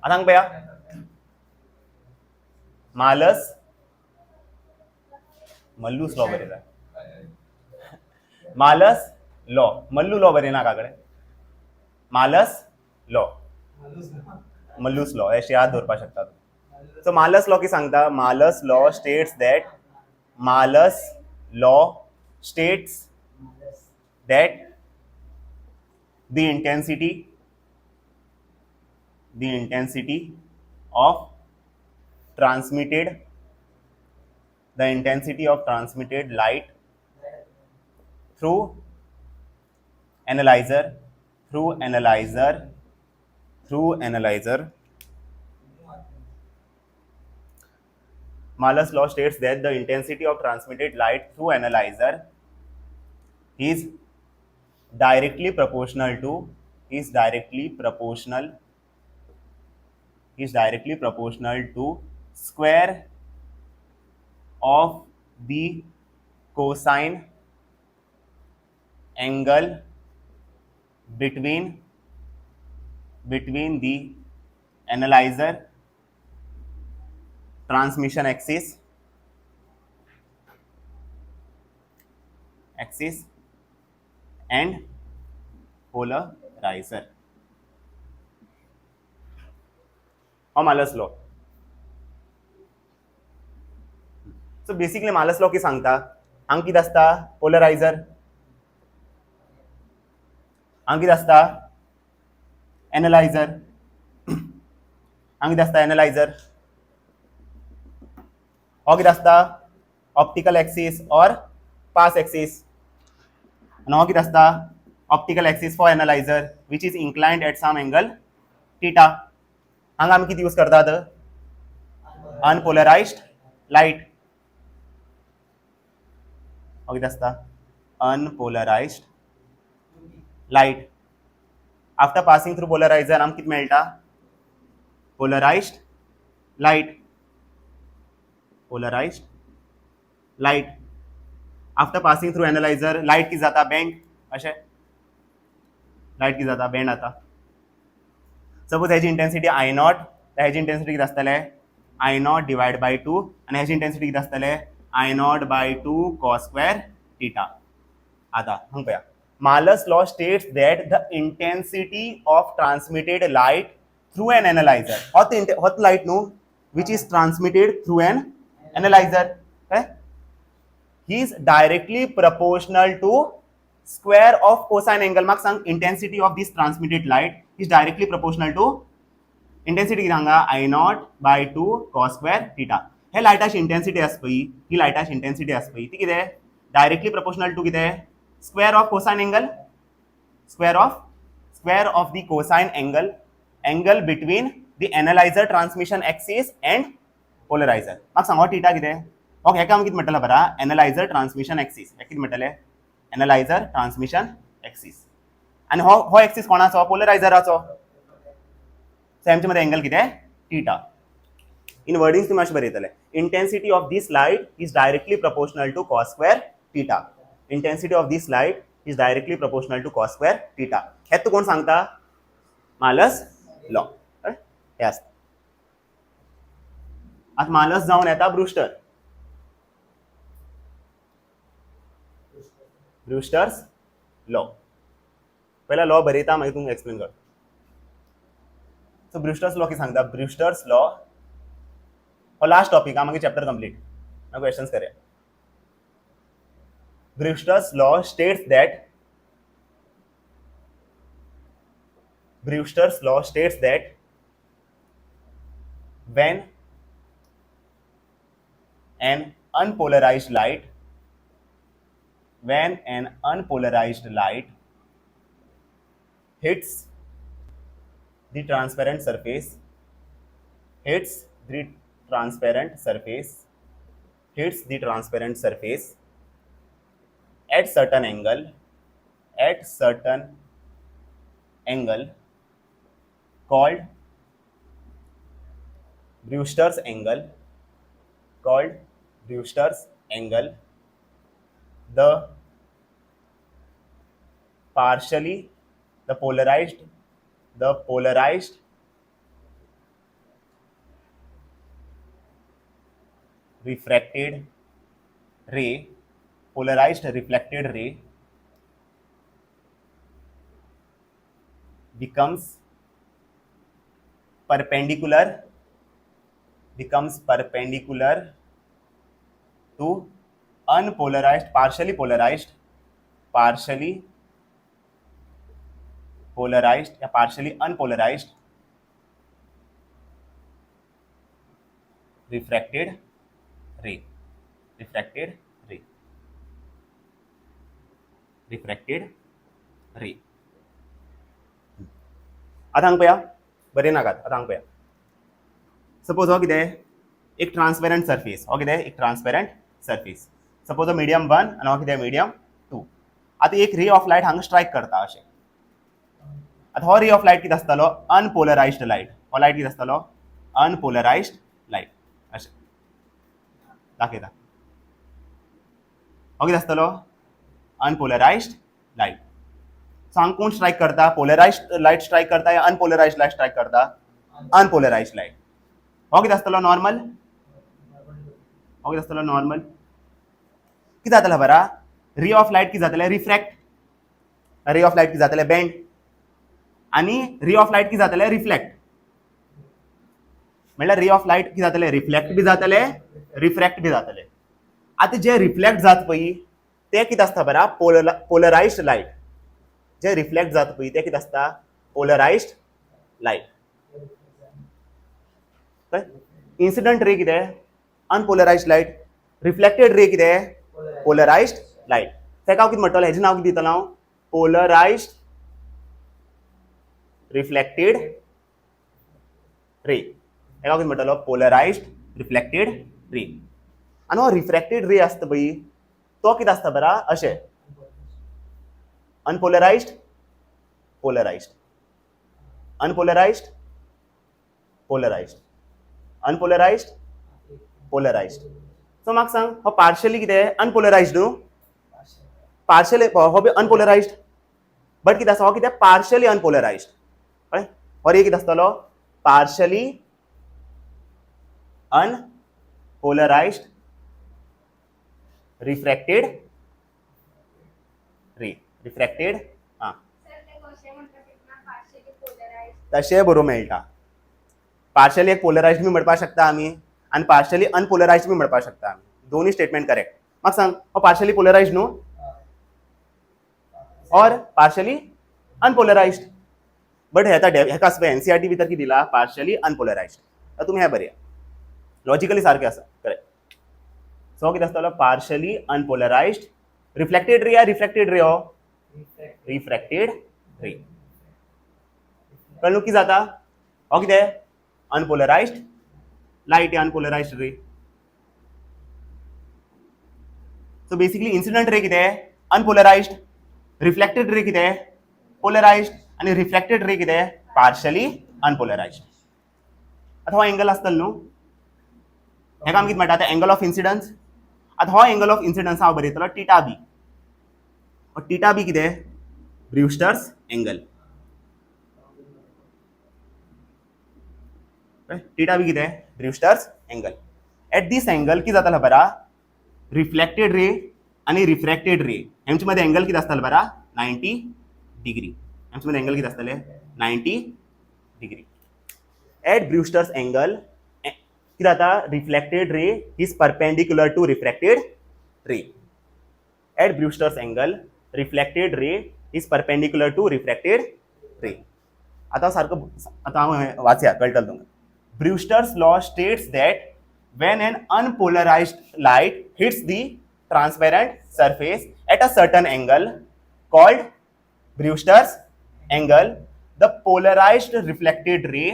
आता सांग पया मालस मल्लूस लॉ बरेला मालस लॉ मल्लू लॉ बरेना काकडे मालस लॉ मल्लूस लॉ अशी याद दवरपाक शकता सो मालस लॉ की सांगता मालस लॉ स्टेट्स दॅट मालस law states that the intensity of transmitted light through analyzer through analyzer Malus law states that the intensity of transmitted light through analyzer is directly proportional to square of the cosine angle between the analyzer transmission axis and polarizer. और मालस law so basically मालस law की सांगता हांगा कितें आसता पोलरायझर हांगा कितें आसता एनालायझर हांगा कितें आसता एनालायझर हो कितें आसता ऑप्टिकल एक्सिस और पास एक्सिस and हो कितें आसता optical axis for analyser which is inclined at some angle theta हांगा आमी कितें यूज करतात अनपोलरायज्ड लायट हो कितें आसता unpolarized light after passing through polarizer आमकां कितें मेळटा polarized light after passing through analyser light कितें जाता बेंड अशें लायट कितें जाता बेंड जाता सपोज हेजी इंटेंसिटी आय नॉट तर हेजी इंटेंसिटी कितें आसतलें आय नॉट डिवायड बाय 2 आनी हेजी इंटेंसिटी कितें आसतलें I naught by 2 cos square theta आता हांगा पळया Malus law states that the intensity of transmitted light through an analyser होत लायट न्हू which is transmitted through an analyser ही is directly proportional to square of cosine angle म्हाका सांग intensity of this transmitted light is directly proportional to intensity कितें हांगा I naught by 2 cos square theta हे लायटाची intensity आसा पळय ही लायटाची intensity आसा पळय ती कितें डायरेक्टली प्रपोर्शनल टू कितें square of cosine angle square of the cosine angle between the analyser transmission axis and polarizer म्हाका सांग हो थीटा कितें ओके हेका आमी कितें म्हणटलें बरा एनालायझर ट्रांसमिशन एक्सिस हे कितें म्हणटलें एनालायझर ट्रांसमिशन एक्सिस आणि हो एक्सिस कोणाचो पोलरायझराचो सो हेंचे मध्ये एंगल कितें थीटा इन वर्डिंग्स तुम्ही अशें बरयतले intensity of this light is directly proportional to cos square theta intensity of this light is directly proportional to cos square theta हेच कोण सांगता मालस लॉ हे आसता आता मालस जावन येता ब्रूस्टर्स लॉ पहिला लॉ बरयता मागीर तुमकां एक्सप्लेन कर सो ब्रूस्टर्स लॉ कितें सांगता ब्रूस्टर्स लॉ हो लास्ट टॉपिक हा मागीर चॅप्टर कंप्लीट मागीर क्वेश्चन्स करया Brewster's law states that when an unpolarized light hits the transparent surface at certain angle called Brewster's angle, the polarized refracted ray, polarized reflected ray becomes perpendicular to unpolarized, partially polarized या partially unpolarized refracted ray. आतां हांगा पळया, बरें नाकात. आतां हांगा पळया, suppose हो कितें एक ट्रान्सपेरंट सरफेस, हो कितें एक ट्रान्सपेरंट सरफेस. सपोज हो मिडियम 1 आनी हो कितें मिडियम 2. आतां एक रे ऑफ लायट हांगा स्ट्रायक करता अशें. आतां हो रे ऑफ लायट कितें आसतलो, अनपोलरायज्ड लायट. हो लायट कितें आसतलो, अनपोलरायज्ड लायट. अशें दाखयता. हो कितें आसतलो, अनपोलरायज्ड लायट. सो हांगा कोण स्ट्रायक करता, पोलरायज्ड लायट स्ट्रायक करता या अनपोलरायज्ड लायट स्ट्रायक करता, अनपोलरायज्ड लायट. हो कितें आसतलो, नॉर्मल. हो कितें आसतलो, नॉर्मल. कितें जातलें खबर आहा, रे ऑफ लायट कितें जातलें, रिफ्रॅक्ट. रे ऑफ लायट कितें जातलें, बेंड. आनी रे ऑफ लायट कितें जातलें, रिफ्लेक्ट. म्हणल्यार रे ऑफ लायट कितें जातलें, रिफ्लेक्ट बी जातलें, रिफ्रॅक्ट बी जातलें. आतां जे रिफ्लेक्ट जाता पळय ते कितें आसता खबर आहा, पोलरायज्ड लायट. जे रिफ्लेक्ट जाता पळय ते कितें आसता, पोलरायज्ड लायट. इन्सिडंट रे कितें, अनपोलरायज्ड लायट. रिफ्लेक्टेड रे कितें, पोलरायज्ड लायट. तेका हांव कितें म्हणटलो, हेजें नांव कितें दितलो हांव, पोलरायज्ड रिफ्लेक्टेड रे. हेका हांव कितें म्हणटलो, पोलरायज्ड रिफ्लेक्टेड रे. आनी हो रिफ्रॅक्टेड रे आसता पळय तो कितें आसता बरा, अशें अनपोलरायज्ड, पोलरायज्ड, अनपोलरायज्ड, पोलरायज्ड, अनपोलरायज्ड, पोलरायज्ड. सो म्हाका सांग, हो पार्शली कितें, अनपोलरायज्ड न्हू. पार्शली हो बी अनपोलरायज्ड, बट कितें आसा, हो कितें पार्शली अनपोलरायज्ड. कळ्ळें. हो रे कितें आसतलो, पार्शली अनपोलरायज्ड रिफ्रॅक्टेड रे. रिफ्रॅक्टेड, हां तशें बरोवंक मेळटा. पार्शली एक पोलरायज्ड बी म्हणपाक शकता आमी आनी पार्शली अनपोलरायज्ड बी म्हणपाक शकता आमी. दोनूय स्टेटमेंट करेक्ट. म्हाका सांग, हो पार्शली पोलरायज्ड न्हू और पार्शली अनपोलरायज्ड. बट हेका एनसीईआरटी भितर कितें दिला, पार्शली अनपोलरायज्ड. तुमी हें बरेया, लॉजिकली सारकें आसा, करेक्ट. सो कितें आसतलो, पार्शली अनपोलरायज्ड रिफ्लेक्टेड रे या रिफ्रॅक्टेड रे, हो रिफ्रॅक्टेड रे. कळ्ळें कितें जाता, हो कितें अनपोलरायज्ड लायट या अनपोलरायज्ड रे. सो बेसिकली इन्सिडंट रे कितें, अनपोलरायज्ड. रिफ्लेक्टेड रे कितें, पोलरायज्ड. आनी रिफ्रॅक्टेड रे कितें, पार्शली अनपोलरायज्ड. आतां हो एंगल आसतलो न्हू, हेका आमी कितें म्हणटा, एंगल ऑफ इन्सिडन्स. आतां हो एंगल ऑफ इन्सिडन्स हांव बरयतलो टीटा बी. टीटा बी कितें, ब्रुस्टर्स एंगल. टीटा बी कितें, ब्रुस्टर्स एंगल. एट दिस एंगल कितें जातालो बरा, रिफ्लेक्टेड रे आनी रिफ्रॅक्टेड रे हेंचे मदें एंगल कितें आसतालें बरा, 90 डिग्री. हेंचे मदें एंगल कितें आसतालें, 90 डिग्री. एट ब्रुस्टर्स एंगल कितें जाता, reflected ray is perpendicular to refracted ray. At Brewster's angle reflected ray is perpendicular to refracted ray. आतां सारको, आतां हांव वाचया, कळटलें तुमकां. Brewster's law states that when an unpolarized light hits the transparent surface at a certain angle called Brewster's angle, the polarized reflected ray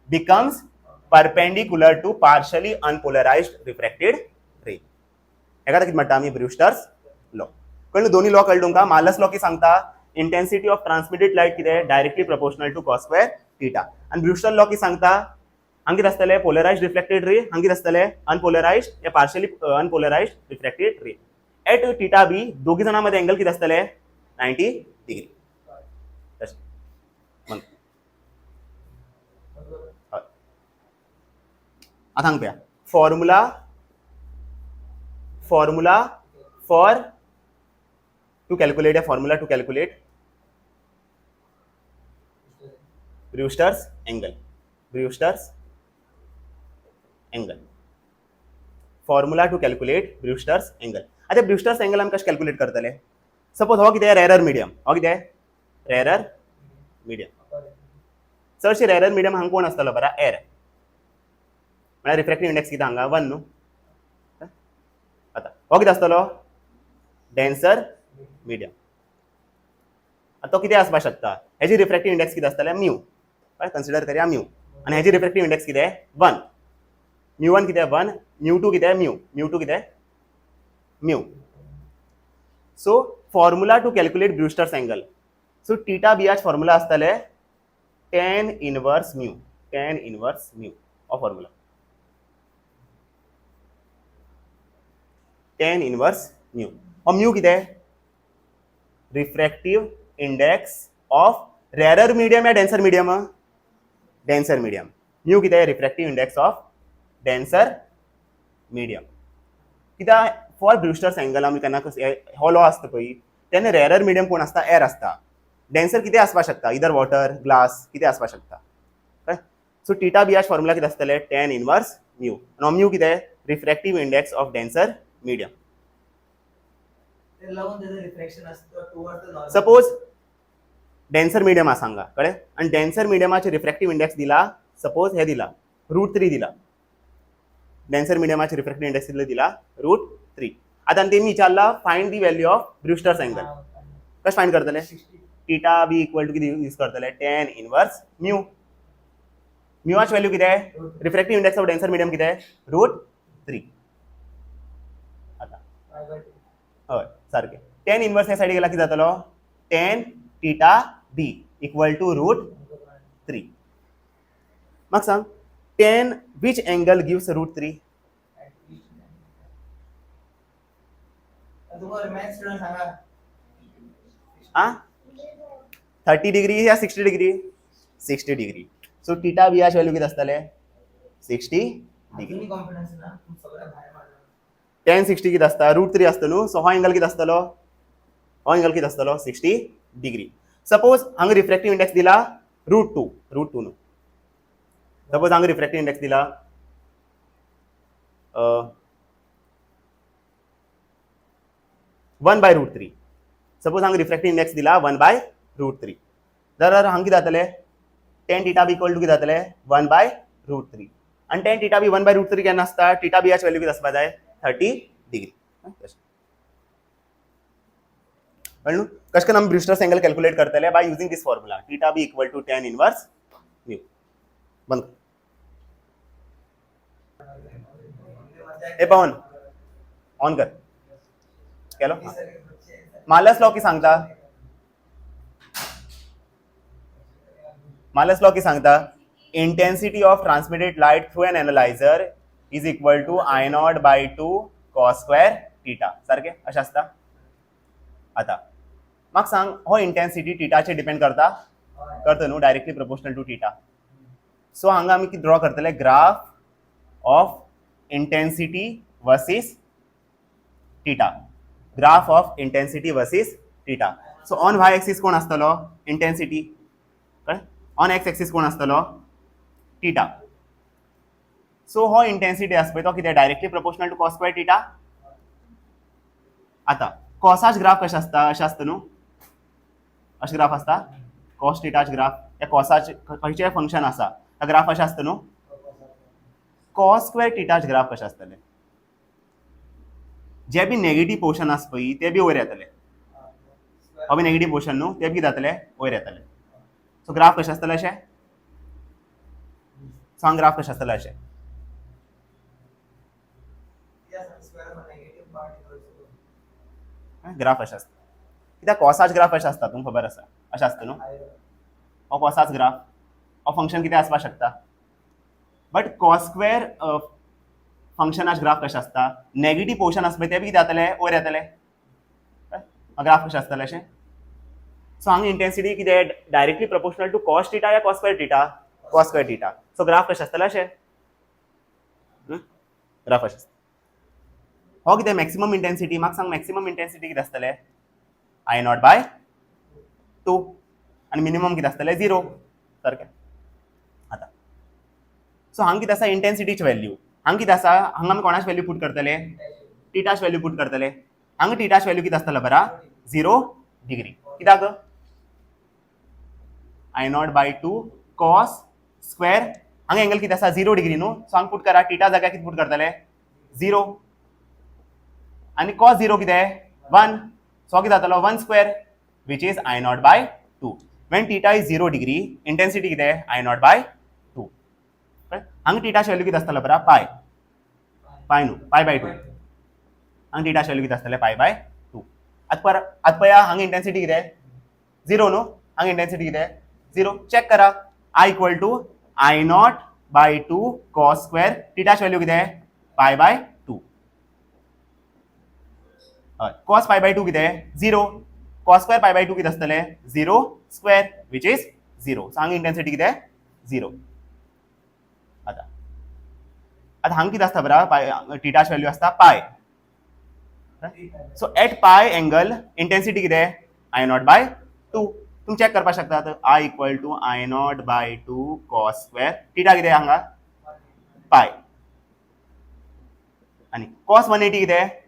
becomes perpendicular to partially unpolarized refracted ray. हेका कितें म्हणटा आमी, ब्रुस्टर्स लॉ. कळ्ळें, दोन्ही law कळ्ळे तुमकां. मार्लस law कितें सांगता, इंटेंसिटी ऑफ ट्रांसमिटेड लायट कितें, directly proportional to cos square theta. आनी ब्रुस्टर लॉ कितें सांगता, हांगा कितें आसतलें, पोलरायज्ड रिफ्लेक्टेड रे, हांगा कितें आसतलें, अनपोलरायज्ड या partially unpolarized reflected ray. At theta B दोगी जाणां मदें एंगल कितें आसतलें, 90 डिग्री. आतां हांगा पळया, formula formula for to calculate a formula to calculate Brewster's angle. Brewster's angle. Formula to calculate Brewster's angle. आता Brewster's angle आम कशें calculate करतले? Suppose हो कितें rarer medium. हो कितें rarer medium. चडशे rarer medium हांगा कोण आसतलो बरा air. म्हळ्यार रिफ्रॅक्टिव्ह इंडेक्स कितें हांगा 1 न्हू. आता हो कितें आसतलो डेन्सर मिडियम. आता तो कितें आसपाक शकता हेजी रिफ्रॅक्टिव्ह इंडेक्स कितें आसतलें म्यू. कन्सिडर करया म्यू आनी हेजी रिफ्रॅक्टिव्ह इंडेक्स कितें 1. μ1 कितें 1 μ2 कितें μ2 कितें mu. So formula to calculate Brewster's angle. So theta B आज फॉर्म्युला आसतले tan inverse mu. tan inverse mu हो फॉर्म्युला. tan inverse mu. और म्यू कितें refractive index of rarer medium या denser medium. Denser medium. Mu कितें refractive index of denser medium. कित्याक for Brewster's angle आमी केन्ना हो लॉ आसता पळय तेन्ना रेरर मीडियम कोण आसता एअर आसता. डेन्सर कितें आसपाक शकता इदर वॉटर ग्लास कितें आसपाक शकता. सो थीटा बी आज फॉर्म्युला कितें आसतलें tan inverse mu. No mu कितें refractive index of denser medium. Suppose denser medium आसा हांगा कळ्ळें आनी डेन्सर मिडियमाचे रिफ्रॅक्टिव्ह इंडेक्स दिला सपोज हे दिला √3 दिला. डेन्सर मिडियमाचे रिफ्रॅक्टिव्ह इंडेक्स दिला √3. आता तेमी विचारला find the value of Brewster's angle. कशें फाइंड करतले थीटा बी इक्वल टू कितें यूज करतले tan इनवर्स म्यू. म्यूआची व्हॅल्यू कितें refractive index of denser medium कितें √3. आता हय सारकें tan इनवर्स ह्या सायडीक गेला कितें जातलो tan theta B equal to √3. म्हाका सांग tan which angle gives √3? हाँ 30 डिग्री या 60 degree 60 degree. So theta B आज व्हॅल्यू कितें आसतले 60 डिग्री. tan 60 कितें आसता √3 आसता न्हू. सो हो एंगल कितें आसतलो हो एंगल कितें आसतलो 60 डिग्री. सपोज हांगा रिफ्रॅक्टिव्ह इंडेक्स दिला √2 न्हू. सपोज हांगा रिफ्रॅक्टिव्ह इंडेक्स दिला 1/√3. सपोज हांगा रिफ्रॅक्टिव्ह इंडेक्स दिला 1/√3. जाल्यार हांगा कितें जातलें tan theta B equal to कितें जातलें 1/√3. आनी tan थीटा बी 1/√3 केन्ना आसता थीटा बी याची व्हॅल्यू कितें आसपाक जाय 30 डिग्री. कळ्ळें कशें करून आमी ब्रूस्टर्स एंगल कॅल्क्युलेट करतले by using this formula theta B equal to tan inverse mu. बंद ए पवन ऑन कर केलो. मालस लॉ की सांगता मालस लॉ की सांगता intensity of transmitted light through an analyser is equal to I0/2 cos square theta. सारकें अशें आसता. आता म्हाका सांग हो इंटेंसिटी थीटाचेर डिपेंड करता न्हू directly proportional to theta. So हांगा आमी कितें ड्रॉ करतले graph of intensity versus theta. Graph of intensity versus theta. So on Y axis कोण आसतलो इंटेंसिटी कळ्ळें. ऑन एक्स एक्सिस कोण आसतलो थीटा. सो हो इंटेंसिटी आसा पळय तो कितें directly proportional to cos square theta. आता कॉसाच ग्राफ कशें आसता अशें आसता न्हू. अशें ग्राफ आसता कॉस थीटाच ग्राफ. त्या कॉसाचे खंयचें फंक्शन आसा त्या ग्राफ अशें आसता न्हू. कॉस स्क्वेअर थीटाच ग्राफ कशें आसतलें जे बी नेगेटिव्ह पोर्शन आसा पळय ते बी वयर येतले. हो बी नेगेटिव्ह पोर्शन न्हू ते बी जातले वयर येतले. सो ग्राफ कशें आसतलें अशें सांग ग्राफ कशें आसतलें अशें. ग्राफ अशें आसता कित्याक कॉसाच ग्राफ अशें आसता तुमकां खबर आसा अशें आसता न्हू. हो कॉसाच ग्राफ हो फंक्शन कितें आसपाक शकता बट कॉस स्क्वेअर फंक्शनाच ग्राफ कशें आसता नेगेटिव्ह पोर्शन आसा पळय ते बी कितें जातले वयर येतले. ग्राफ कशें आसतलें अशें. सो हांगा इंटेंसिटी कितें directly proportional to cos theta या cos square theta cos square theta. So graph कशें आसतलें अशें ग्राफ अशें आसता. हो कितें मॅक्सिमम इंटेन्सिटी, म्हाका सांग मॅक्सिमम इंटेन्सिटी कितें आसतलें I नॉट बाय 2 आनी मिनिमम कितें आसतलें 0 सारकें. आतां सो हांगा कितें आसा इंटेन्सिटीची व्हॅल्यू, हांगा कितें आसा, हांगा आमी कोणाची व्हॅल्यू पूट करतले, टिटाच व्हॅल्यू पूट करतले. हांगा टिटाच व्हॅल्यू कितें आसतलो बरा 0 डिग्री. कित्याक I naught by 2 cos square, हांगा एंगल कितें आसा 0 डिग्री न्हू, सो हांगा पूट करा टिटा जाग्यार कितें पूट करतले 0 आनी कॉस 0 कितें 1, सो कितें जातलो 1 square which is I naught by 2. when theta is 0 degree intensity कितें I नॉट बाय 2. हांगा टिटाची व्हॅल्यू कितें आसतलो बरा पाय न्हू, पाय बाय 2. हांगा टिटाची व्हॅल्यू कितें आसतलें पाय बाय 2. आतां पळया हांगा इंटेन्सिटी कितें 0 न्हू, हांगा इंटेन्सिटी कितें 0. चेक करा I equal to I naught by 2 cos square, टिटाची व्हॅल्यू कितें pi bye 2. Cos pi by 2 कितें 0, कॉस स्क्वेअर पाय बाय 2 कितें आसतलें 0 स्क्वेअर विच इज 0. सो हांगा इंटेन्सिटी कितें 0. आतां हांगा कितें आसता बरा टिटाची व्हॅल्यू आसता pi. So at pi angle intensity कितें I नॉट बाय 2. तुम चेक करपाक शकतात I equal to I naught by 2 cos square, theta कितें हांगा पाय आनी कॉस 180 कितें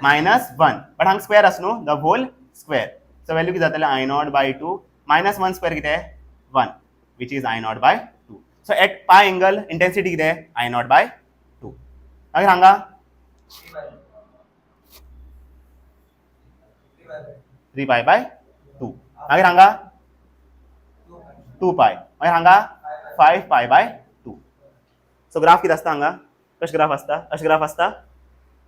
-1, बट हांगा स्क्वेअर आसा न्हू, the whole square. So value कितें जातलें I नॉट बाय 2 -1 स्क्वेअर कितें 1 which is I naught by 2. So at pi angle intensity कितें I नॉट बाय 2. मागीर हांगा 3 पाय बाय 2. मागीर हांगा 2 पाय, मागीर हांगा 5 पाय बाय 2. सो ग्राफ कितें आसता हांगा, कशें ग्राफ आसता, अशें ग्राफ आसता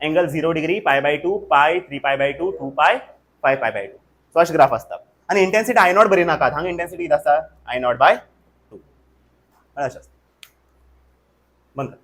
एंगल 0 डिग्री पाय बाय 2 पाय 3 पाय बाय 2 2 पाय 5 पाय बाय 2. सो अशें ग्राफ आसता आनी इंटेन्सिटी I नॉट बरी नाकात, हांगा इंटेन्सिटी कितें आसता I नॉट बाय 2 अशें आसता. बंद कर.